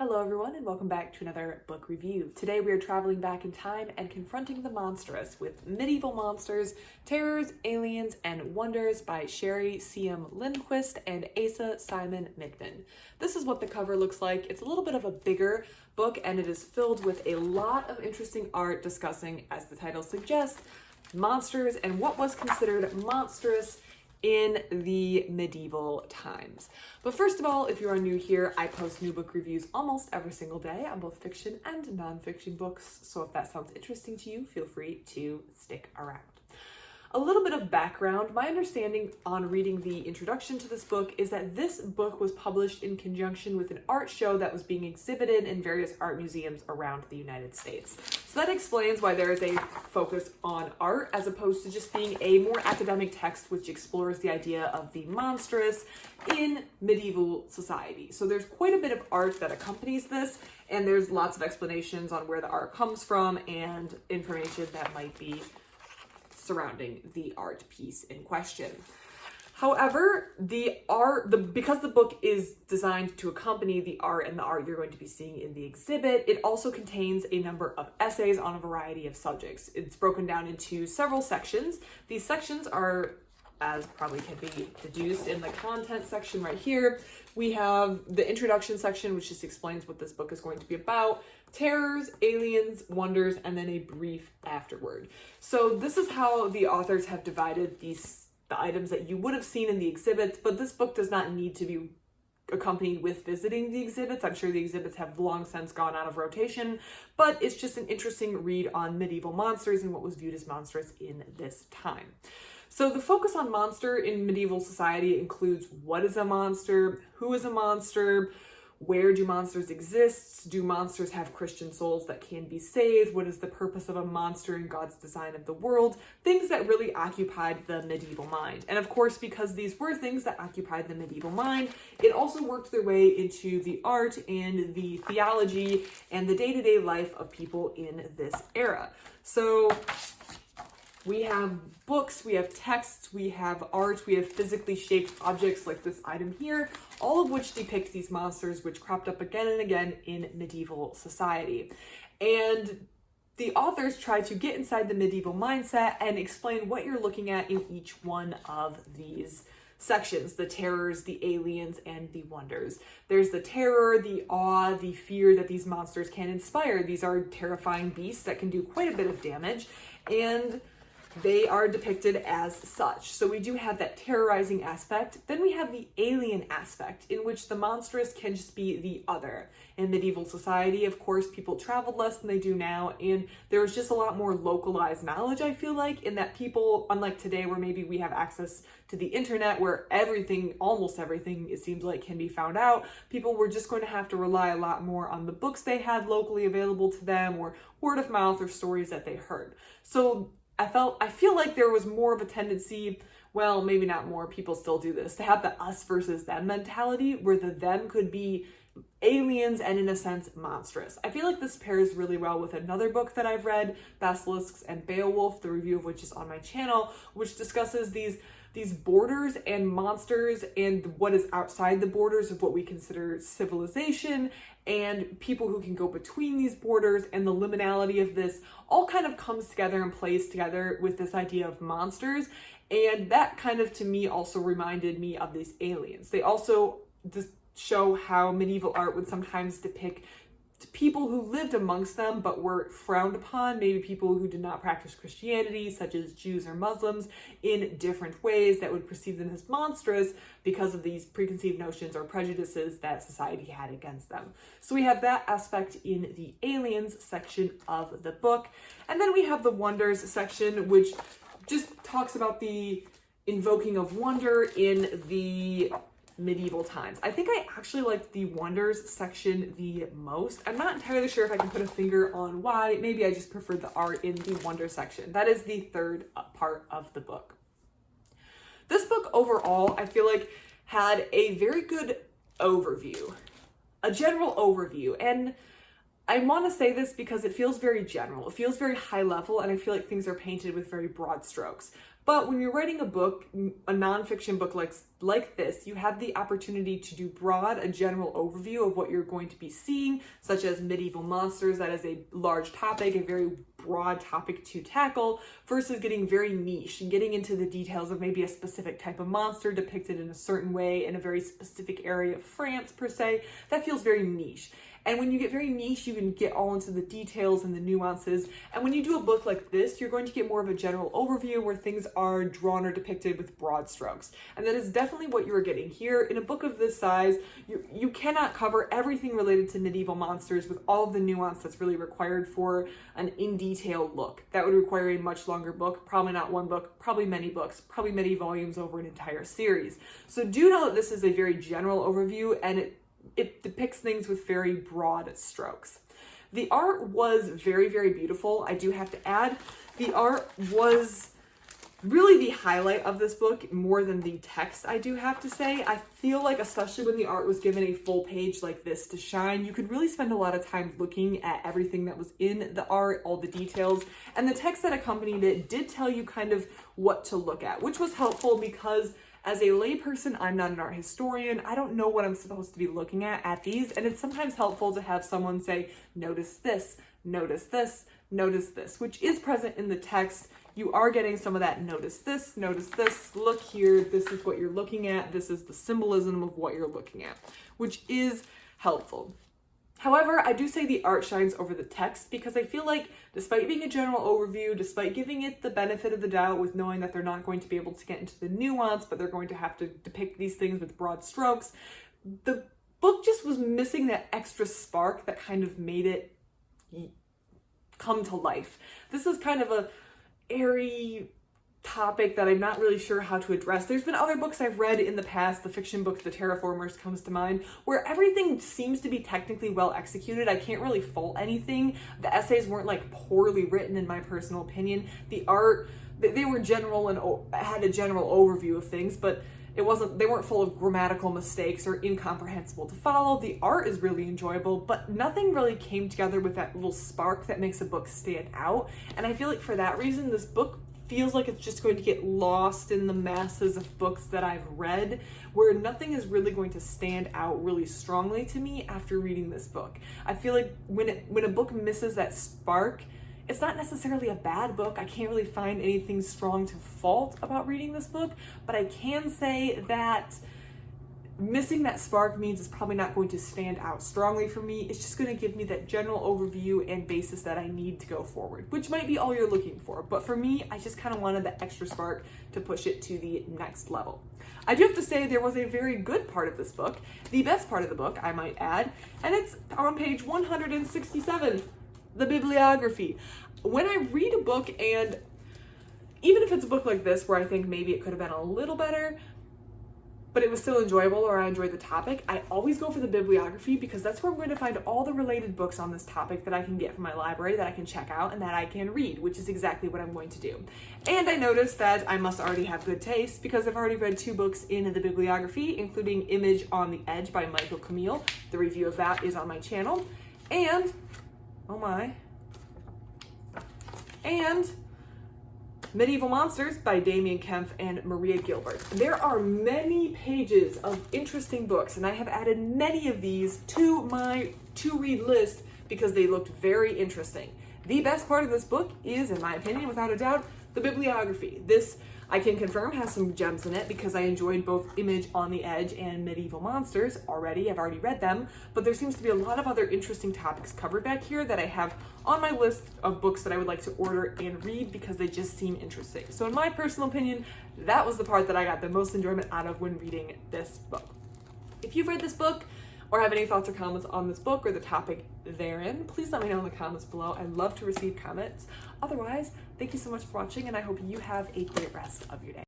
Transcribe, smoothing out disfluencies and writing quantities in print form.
Hello everyone and welcome back to another book review. Today we are traveling back in time and confronting the monstrous with Medieval Monsters, Terrors, Aliens, and Wonders by Sherry C.M. Lindquist and Asa Simon Mittman. This is what the cover looks like. It's a little bit of a bigger book and it is filled with a lot of interesting art discussing, as the title suggests, monsters and what was considered monstrous in the medieval times. But first of all, if you are new here, I post new book reviews almost every single day on both fiction and nonfiction books, so if that sounds interesting to you, feel free to stick around. A little bit of background. My understanding on reading the introduction to this book is that this book was published in conjunction with an art show that was being exhibited in various art museums around the United States. So that explains why there is a focus on art as opposed to just being a more academic text which explores the idea of the monstrous in medieval society. So there's quite a bit of art that accompanies this, and there's lots of explanations on where the art comes from and information that might be surrounding the art piece in question. However, because the book is designed to accompany the art and the art you're going to be seeing in the exhibit, it also contains a number of essays on a variety of subjects. It's broken down into several sections. These sections are, as probably can be deduced in the content section right here, we have the introduction section, which just explains what this book is going to be about, terrors, aliens, wonders, and then a brief afterword. So this is how the authors have divided the items that you would have seen in the exhibits, but this book does not need to be accompanied with visiting the exhibits. I'm sure the exhibits have long since gone out of rotation, but it's just an interesting read on medieval monsters and what was viewed as monstrous in this time. So the focus on monster in medieval society includes what is a monster, who is a monster, where do monsters exist, do monsters have Christian souls that can be saved, what is the purpose of a monster in God's design of the world, things that really occupied the medieval mind. And of course, because these were things that occupied the medieval mind, it also worked their way into the art and the theology and the day-to-day life of people in this era. So we have books, we have texts, we have art, we have physically shaped objects like this item here, all of which depict these monsters which cropped up again and again in medieval society. And the authors try to get inside the medieval mindset and explain what you're looking at in each one of these sections: the terrors, the aliens, and the wonders. There's the terror, the awe, the fear that these monsters can inspire. These are terrifying beasts that can do quite a bit of damage, and they are depicted as such. So we do have that terrorizing aspect. Then we have the alien aspect, in which the monstrous can just be the other. In medieval society, of course, people traveled less than they do now, and there was just a lot more localized knowledge, I feel like, in that people, unlike today where maybe we have access to the internet where everything, almost everything, it seems like, can be found out, people were just going to have to rely a lot more on the books they had locally available to them, or word of mouth, or stories that they heard. So I feel like there was more of a tendency, well, maybe not more, people still do this, to have the us versus them mentality, where the them could be aliens and, in a sense, monstrous. I feel like this pairs really well with another book that I've read, Basilisks and Beowulf, the review of which is on my channel, which discusses these borders and monsters and what is outside the borders of what we consider civilization, and people who can go between these borders, and the liminality of this all kind of comes together and plays together with this idea of monsters. And that kind of, to me, also reminded me of these aliens. They also just show how medieval art would sometimes depict people who lived amongst them but were frowned upon, maybe people who did not practice Christianity, such as Jews or Muslims, in different ways that would perceive them as monstrous because of these preconceived notions or prejudices that society had against them. So we have that aspect in the aliens section of the book. And then we have the wonders section, which just talks about the invoking of wonder in the medieval times. I think I actually liked the wonders section the most. I'm not entirely sure if I can put a finger on why. Maybe I just preferred the art in the wonder section. That is the third part of the book. This book overall, I feel like, had a very good overview, a general overview, and I want to say this because it feels very general. It feels very high level, and I feel like things are painted with very broad strokes. But when you're writing a book, a nonfiction book like this, you have the opportunity to do a general overview of what you're going to be seeing, such as medieval monsters. That is a large topic, a very broad topic to tackle, versus getting very niche and getting into the details of maybe a specific type of monster depicted in a certain way in a very specific area of France per se. That feels very niche. And when you get very niche, you can get all into the details and the nuances. And when you do a book like this, you're going to get more of a general overview where things are drawn or depicted with broad strokes. And that is definitely what you're getting here. In a book of this size, you cannot cover everything related to medieval monsters with all of the nuance that's really required for an in-detail look. That would require a much longer book, probably not one book, probably many books, probably many volumes over an entire series. So do know that this is a very general overview, and it depicts things with very broad strokes. The art was very, very beautiful. I do have to add, the art was really the highlight of this book more than the text, I do have to say. I feel like, especially when the art was given a full page like this to shine, you could really spend a lot of time looking at everything that was in the art, all the details, and the text that accompanied it did tell you kind of what to look at, which was helpful because as a layperson, I'm not an art historian. I don't know what I'm supposed to be looking at these, and it's sometimes helpful to have someone say, notice this, notice this, notice this, which is present in the text. You are getting some of that notice this, look here, this is what you're looking at, this is the symbolism of what you're looking at, which is helpful. However, I do say the art shines over the text because I feel like despite being a general overview, despite giving it the benefit of the doubt with knowing that they're not going to be able to get into the nuance, but they're going to have to depict these things with broad strokes, the book just was missing that extra spark that kind of made it come to life. This is kind of a airy topic that I'm not really sure how to address. There's been other books I've read in the past, the fiction book, The Terraformers comes to mind, where everything seems to be technically well executed. I can't really fault anything. The essays weren't like poorly written in my personal opinion. The art, they were general and had a general overview of things, but they weren't full of grammatical mistakes or incomprehensible to follow. The art is really enjoyable, but nothing really came together with that little spark that makes a book stand out. And I feel like for that reason, this book feels like it's just going to get lost in the masses of books that I've read, where nothing is really going to stand out really strongly to me after reading this book. I feel like when a book misses that spark, it's not necessarily a bad book. I can't really find anything strong to fault about reading this book, but I can say that missing that spark means it's probably not going to stand out strongly for me. It's just going to give me that general overview and basis that I need to go forward, which might be all you're looking for. But for me, I just kind of wanted that extra spark to push it to the next level. I do have to say there was a very good part of this book, the best part of the book, I might add, and it's on page 167, the bibliography. When I read a book, and even if it's a book like this where I think maybe it could have been a little better, but it was still enjoyable or I enjoyed the topic, I always go for the bibliography because that's where I'm going to find all the related books on this topic that I can get from my library, that I can check out, and that I can read, which is exactly what I'm going to do. And I noticed that I must already have good taste because I've already read 2 books in the bibliography, including Image on the Edge by Michael Camille. The review of that is on my channel. And, oh my, and Medieval Monsters by Damien Kempf and Maria Gilbert. There are many pages of interesting books, and I have added many of these to my to-read list because they looked very interesting. The best part of this book is, in my opinion, without a doubt, the bibliography. This, I can confirm, has some gems in it because I enjoyed both Image on the Edge and Medieval Monsters already. I've already read them, but there seems to be a lot of other interesting topics covered back here that I have on my list of books that I would like to order and read because they just seem interesting. So in my personal opinion, that was the part that I got the most enjoyment out of when reading this book. If you've read this book or have any thoughts or comments on this book or the topic therein, please let me know in the comments below. I love to receive comments. Otherwise, thank you so much for watching, and I hope you have a great rest of your day.